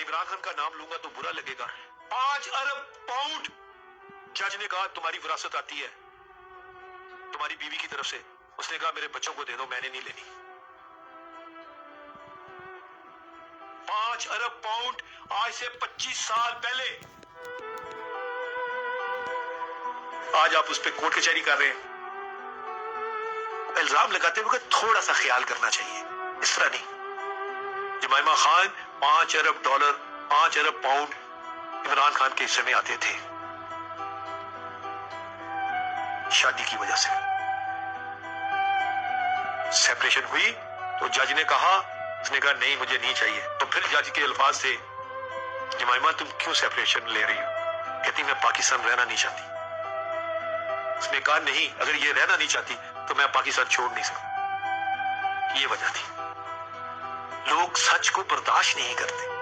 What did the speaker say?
इमरान खान का नाम लूंगा तो बुरा लगेगा। 5 अरब पाउंड जज ने कहा तुम्हारी विरासत आती है तुम्हारी बीवी की तरफ से। उसने कहा मेरे बच्चों को दे दो, मैंने नहीं लेनी। 5 अरब पाउंड आज से 25 साल पहले। आज आप उस पर कोर्ट कचहरी कर रहे हैं। इल्जाम लगाते हुए थोड़ा सा ख्याल करना चाहिए, इस तरह नहीं। जमाइमा खान 5 अरब डॉलर 5 अरब पाउंड इमरान खान के हिस्से में आते थे शादी की वजह से। सेपरेशन हुई तो जज ने कहा, उसने कहा नहीं मुझे नहीं चाहिए। तो फिर जज के अल्फाज थे, जमाइमा तुम क्यों सेपरेशन ले रही हो? कहती मैं पाकिस्तान रहना नहीं चाहती। उसने कहा नहीं, अगर ये रहना नहीं चाहती तो मैं पाकिस्तान छोड़ नहीं सकता। ये वजह थी। लोग सच को बर्दाश्त नहीं करते।